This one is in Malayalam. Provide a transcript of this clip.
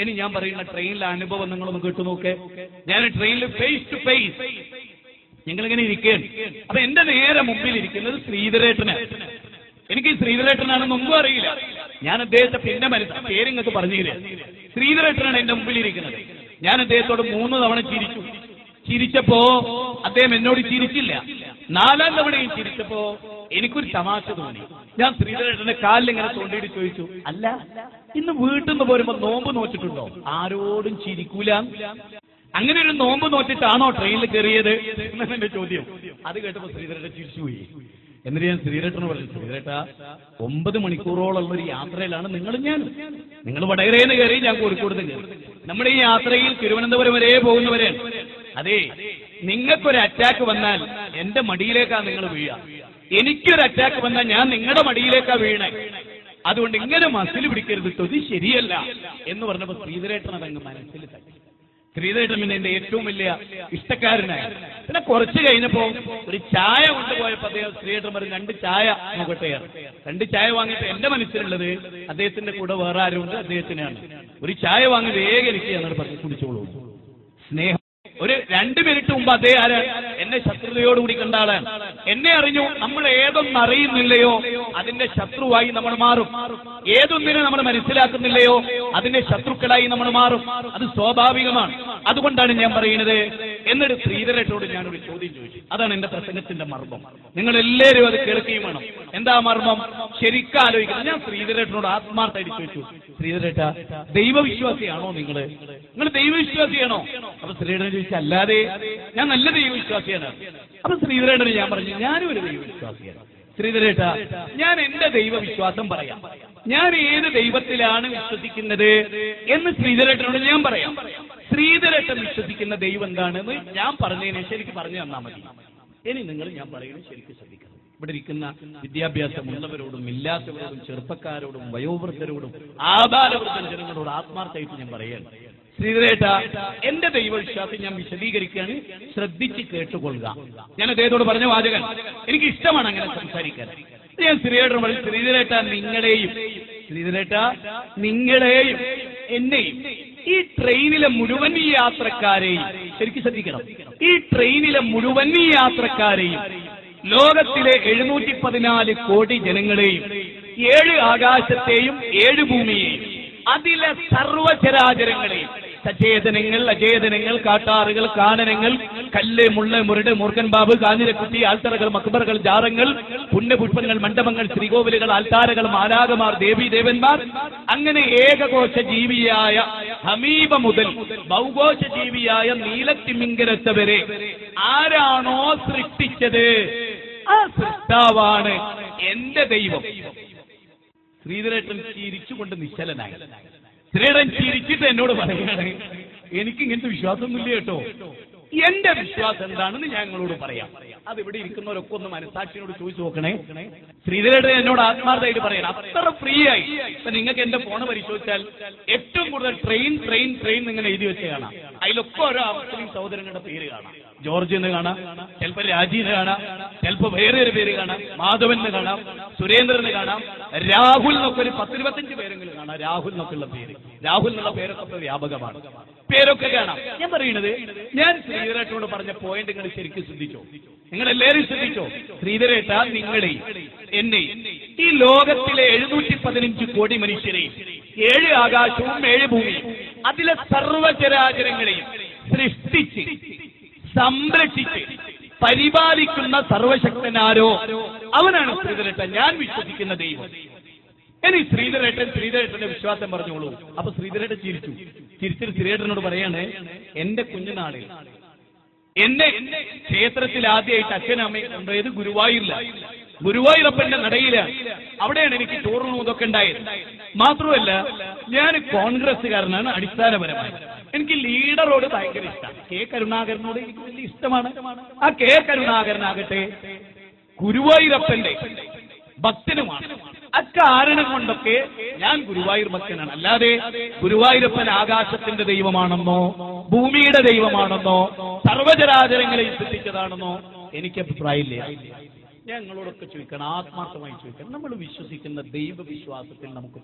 ഇനി ഞാൻ പറയുന്ന ട്രെയിനിലെ അനുഭവം നിങ്ങളൊന്ന് കേട്ടു നോക്കേ. ഞാൻ ട്രെയിനിൽ ഫേസ് ടു ഫേസ് ഞങ്ങളിങ്ങനെ ഇരിക്കുകയാണ്. അപ്പൊ എന്റെ നേരെ മുമ്പിൽ ഇരിക്കുന്നത് ശ്രീധരേട്ടനാണ്. എനിക്ക് ശ്രീധരേട്ടനാണെന്ന് ഒന്നും അറിയില്ല. ഞാൻ അദ്ദേഹത്തെ പിന്നെ പേര് നിങ്ങൾക്ക് പറഞ്ഞു തരാം. ശ്രീധരേട്ടനാണ് എന്റെ മുമ്പിൽ ഇരിക്കുന്നത്. ഞാൻ അദ്ദേഹത്തോട് 3 തവണ ചിരിച്ചു. ചിരിച്ചപ്പോ അദ്ദേഹം എന്നോട് ചിരിച്ചില്ല. 4ാം തവണയും ചിരിച്ചപ്പോ എനിക്കൊരു തമാശ തോന്നി. ഞാൻ ശ്രീധരേട്ടന്റെ കാലിൽ ഇങ്ങനെ തോണ്ടിയിട്ട് ചോദിച്ചു, അല്ല ഇന്ന് വീട്ടിൽ നിന്ന് പോരുമ്പോ നോമ്പ് നോച്ചിട്ടുണ്ടോ? ആരോടും ചിരിക്കൂല. അങ്ങനെ ഒരു നോമ്പ് നോച്ചിട്ടാണോ ട്രെയിനിൽ കയറിയത് എന്നാണ് എന്റെ ചോദ്യം. അത് കേട്ടപ്പോ ശ്രീധരേട്ടൻ ചിരിച്ചുപോയി. എന്നിട്ട് ഞാൻ ശ്രീധരേട്ടന് പറഞ്ഞു, ശ്രീധരേട്ടാ 9 മണിക്കൂറോളം ഒരു യാത്രയിലാണ് നിങ്ങൾ വടകരേന്ന് കയറി, ഞാൻ കോഴിക്കോട് കയറി. നമ്മുടെ ഈ യാത്രയിൽ തിരുവനന്തപുരം വരെ പോകുന്നവരെയാണ്. അതെ, നിങ്ങൾക്കൊരു അറ്റാക്ക് വന്നാൽ എന്റെ മടിയിലേക്കാ നിങ്ങൾ വീഴുക. എനിക്കൊരു അറ്റാക്ക് വന്നാൽ ഞാൻ നിങ്ങളുടെ മടിയിലേക്കാ വീണേ. അതുകൊണ്ട് ഇങ്ങനെ മസിൽ പിടിക്കരുത്, ഇത് ശരിയല്ല എന്ന് പറഞ്ഞപ്പോ ശ്രീധരേട്ടൻ അതങ്ങ് മനസ്സിൽ തട്ടി. ശ്രീധരേട്ടൻ പിന്നെ എന്റെ ഏറ്റവും വലിയ ഇഷ്ടക്കാരനായ. പിന്നെ കുറച്ച് കഴിഞ്ഞപ്പോ ഒരു ചായ കൊണ്ടുപോയപ്പോ അദ്ദേഹം ശ്രീധരേട്ടൻ പറഞ്ഞു, 2 ചായ നോക്കട്ടെ. 2 ചായ വാങ്ങിയപ്പോ എന്റെ മനസ്സിലുള്ളത് അദ്ദേഹത്തിന്റെ കൂടെ വേറെ ആരുണ്ട്, അദ്ദേഹത്തിനാണ്. ഒരു ചായ വാങ്ങി വേഗം എനിക്ക് ഞങ്ങൾ പറഞ്ഞു കുടിച്ചോളൂ. സ്നേഹം. ഒരു 2 മിനിറ്റ് മുമ്പ് അദ്ദേഹം എന്നെ ശത്രുതയോടുകൂടി കണ്ട ആളാണ്. എന്നെ അറിഞ്ഞു. നമ്മൾ ഏതൊന്നും അറിയുന്നില്ലയോ അതിന്റെ ശത്രുവായി നമ്മൾ മാറും. ഏതൊന്നിനെ നമ്മൾ മനസ്സിലാക്കുന്നില്ലയോ അതിന്റെ ശത്രുക്കളായി നമ്മൾ മാറും. അത് സ്വാഭാവികമാണ്. അതുകൊണ്ടാണ് ഞാൻ പറയുന്നത്. എന്നിട്ട് ശ്രീധരേട്ടനോട് ഞാനൊരു ചോദ്യം ചോദിച്ചു. അതാണ് എന്റെ പ്രസംഗത്തിന്റെ മർമ്മം. നിങ്ങൾ എല്ലാവരും അത് കേൾക്കുകയും വേണം. എന്താ മർമ്മം? ശരിക്കും ആലോചിക്കണം. ഞാൻ ശ്രീധരേട്ടനോട് ആത്മാർത്ഥമായിട്ട് ചോദിച്ചു, ശ്രീധരേട്ട ദൈവവിശ്വാസിയാണോ നിങ്ങൾ ദൈവവിശ്വാസിയാണോ? അപ്പൊ ശ്രീധരൻ ചോദിച്ചു, അല്ലാതെ ഞാൻ നല്ല ദൈവവിശ്വാസിയാണ്. അപ്പൊ ശ്രീധരേട്ടന് ഞാൻ പറഞ്ഞു, ഞാനും ഒരു ദൈവവിശ്വാസിയാണ്. ശ്രീധരേട്ട, ഞാൻ എന്റെ ദൈവവിശ്വാസം പറയാം. ഞാൻ ഏത് ദൈവത്തിലാണ് വിശ്വസിക്കുന്നത് എന്ന് ശ്രീധരേട്ടനോട് ഞാൻ പറയാം. ശ്രീധരേട്ടൻ വിശ്വസിക്കുന്ന ദൈവം എന്താണെന്ന് ഞാൻ പറഞ്ഞതിന് ശരിക്ക് പറഞ്ഞു തന്നാൽ മതി. ഇനി നിങ്ങൾ ഞാൻ പറയുന്നത് ശരിക്കും ശ്രദ്ധിക്കണം. ഇവിടെ ഇരിക്കുന്ന വിദ്യാഭ്യാസമുള്ളവരോടും ഇല്ലാത്തവരോടും ചെറുപ്പക്കാരോടും വയോവൃദ്ധരോടും ആബാലവൃദ്ധ ജനങ്ങളോട് ആത്മാർത്ഥമായിട്ട് ഞാൻ പറയുകയാണ്. ശ്രീധരേട്ട, എന്റെ ദൈവവിശ്വാസം ഞാൻ വിശദീകരിക്കുകയാണ്, ശ്രദ്ധിച്ച് കേട്ടുകൊള്ളുക. ഞാൻ അദ്ദേഹത്തോട് പറഞ്ഞ വാചകൻ. എനിക്ക് ഇഷ്ടമാണ് അങ്ങനെ സംസാരിക്കാൻ. ഞാൻ ശ്രീധരേട്ടൻ പറഞ്ഞു, ശ്രീധരേട്ട നിങ്ങളെയും എന്നെയും ഈ ട്രെയിനിലെ മുഴുവൻ യാത്രക്കാരെയും ശരിക്കും ശ്രദ്ധിക്കണം. ഈ ട്രെയിനിലെ മുഴുവൻ യാത്രക്കാരെയും, ലോകത്തിലെ 714 കോടി ജനങ്ങളെയും, 7 ആകാശത്തെയും 7 ഭൂമിയെയും, അതിലെ സർവചരാചരങ്ങളെയും, സചേതനങ്ങൾ, അചേതനങ്ങൾ, കാട്ടാറുകൾ, കാനനങ്ങൾ, കല്ല്, മുള്ള, മുരട്, മൂർഖൻ ബാബ്, കാഞ്ഞിരക്കുട്ടി, ആൽത്തറകൾ, മക്ബറകൾ, ജാറങ്ങൾ, പുണ്യപുഷ്പങ്ങൾ, മണ്ഡപങ്ങൾ, ശ്രീകോവിലുകൾ, ആൽത്താരകൾ, മാലാകമാർ, ദേവീദേവന്മാർ, അങ്ങനെ ഏകകോശ ജീവിയായ ഹമീബ മുതൽ ബഹുകോശ ജീവിയായ നീലത്തിമിംഗലത്തെ വരെ ആരാണോ സൃഷ്ടിച്ചത് ആ സൃഷ്ടാവാണ് എന്റെ ദൈവം. ശ്രീധരേട്ടൻ ചിരിച്ചുകൊണ്ട് നിശ്ചലനായി. ശ്രീധരൻ ചിരിച്ചിട്ട് എന്നോട് പറയുകയാണ്, എനിക്ക് ഇങ്ങനത്തെ വിശ്വാസമൊന്നുമില്ല കേട്ടോ. എന്റെ വിശ്വാസം എന്താണെന്ന് ഞാൻ നിങ്ങളോട് പറയാം. അത് ഇവിടെ ഇരിക്കുന്നവരൊക്കെ ഒന്ന് മനസാക്ഷിയോട് ചോദിച്ചു നോക്കണേ. ശ്രീധരേട്ടൻ എന്നോട് ആത്മാർത്ഥമായിട്ട് പറയണം. അത്ര ഫ്രീ ആയി. ഇപ്പൊ നിങ്ങൾക്ക് എന്റെ ഫോണ് പരിശോധിച്ചാൽ ഏറ്റവും കൂടുതൽ ട്രെയിൻ നിങ്ങൾ എഴുതി വെച്ച് കാണാം. അതിലൊക്കെ ഓരോ മുസ്ലിം സഹോദരങ്ങളുടെ പേര് കാണാം. ജോർജ് എന്ന് കാണാം, ചിലപ്പോ രാജീവ് കാണാം, ചിലപ്പോ വേറെ ഒരു പേര് കാണാം, മാധവൻ എന്ന് കാണാം, സുരേന്ദ്രന് കാണാം, രാഹുൽ എന്നൊക്കെ ഒരു 10-25 പേരെങ്കിലും കാണാം. രാഹുൽ എന്നൊക്കെയുള്ള പേര്, രാഹുൽ എന്നുള്ള പേരൊക്കെ വ്യാപകമാണ്. പേരൊക്കെ കാണാം. ഞാൻ പറയുന്നത്, ഞാൻ ശ്രീധരേട്ടനോട് പറഞ്ഞ പോയിന്റ് നിങ്ങൾ ശരിക്കും ശ്രദ്ധിച്ചോ? നിങ്ങൾ എല്ലാവരും ശ്രദ്ധിച്ചോ? ശ്രീധരേട്ട, നിങ്ങളെയും എന്നെയും ഈ ലോകത്തിലെ 715 കോടി മനുഷ്യരെയും, 7 ആകാശവും 7 ഭൂമിയും, അതിലെ സർവചരാചരങ്ങളെയും സൃഷ്ടിച്ച് സംരക്ഷിച്ച് പരിപാലിക്കുന്ന സർവശക്തനാരോ അവനാണ് ശ്രീധരേട്ട ഞാൻ വിശ്വസിക്കുന്ന ദൈവം. ഇനി ശ്രീധരേട്ടന്റെ വിശ്വാസം പറഞ്ഞോളൂ. അപ്പൊ ശ്രീധരേട്ടൻ ചിരിച്ചിട്ട് ശ്രീധരേട്ടനോട് പറയാണ്, എന്റെ കുഞ്ഞുനാളിൽ എന്നെ ക്ഷേത്രത്തിൽ ആദ്യമായിട്ട് അച്ഛനും അമ്മയും കൊണ്ടുപോയത് ഗുരുവായൂരപ്പന്റെ നടയിലാണ്. അവിടെയാണ് എനിക്ക് ചോറും ഇതൊക്കെ ഉണ്ടായത്. മാത്രമല്ല, ഞാൻ കോൺഗ്രസ്സുകാരനാണ് അടിസ്ഥാനപരമായി. എനിക്ക് ലീഡറോട് ഭയങ്കര ഇഷ്ടമാണ്. കെ കരുണാകരനോട് എനിക്ക് വലിയ ഇഷ്ടമാണ്. ആ കെ കരുണാകരനാകട്ടെ ഗുരുവായൂരപ്പന്റെ ഭക്തനുമാണ്. അക്കാരണം കൊണ്ടൊക്കെ ഞാൻ ഗുരുവായൂർ ഭക്തനാണ്. അല്ലാതെ ഗുരുവായൂരപ്പൻ ആകാശത്തിന്റെ ദൈവമാണെന്നോ ഭൂമിയുടെ ദൈവമാണെന്നോ സർവചരാചരങ്ങളെ സൃഷ്ടിച്ചതാണെന്നോ എനിക്ക് അഭിപ്രായമില്ല. ഞങ്ങളോടൊക്കെ ചോദിക്കണം, ആത്മാർത്ഥമായി ചോദിക്കണം, നമ്മൾ വിശ്വസിക്കുന്ന ദൈവവിശ്വാസത്തിൽ നമുക്ക്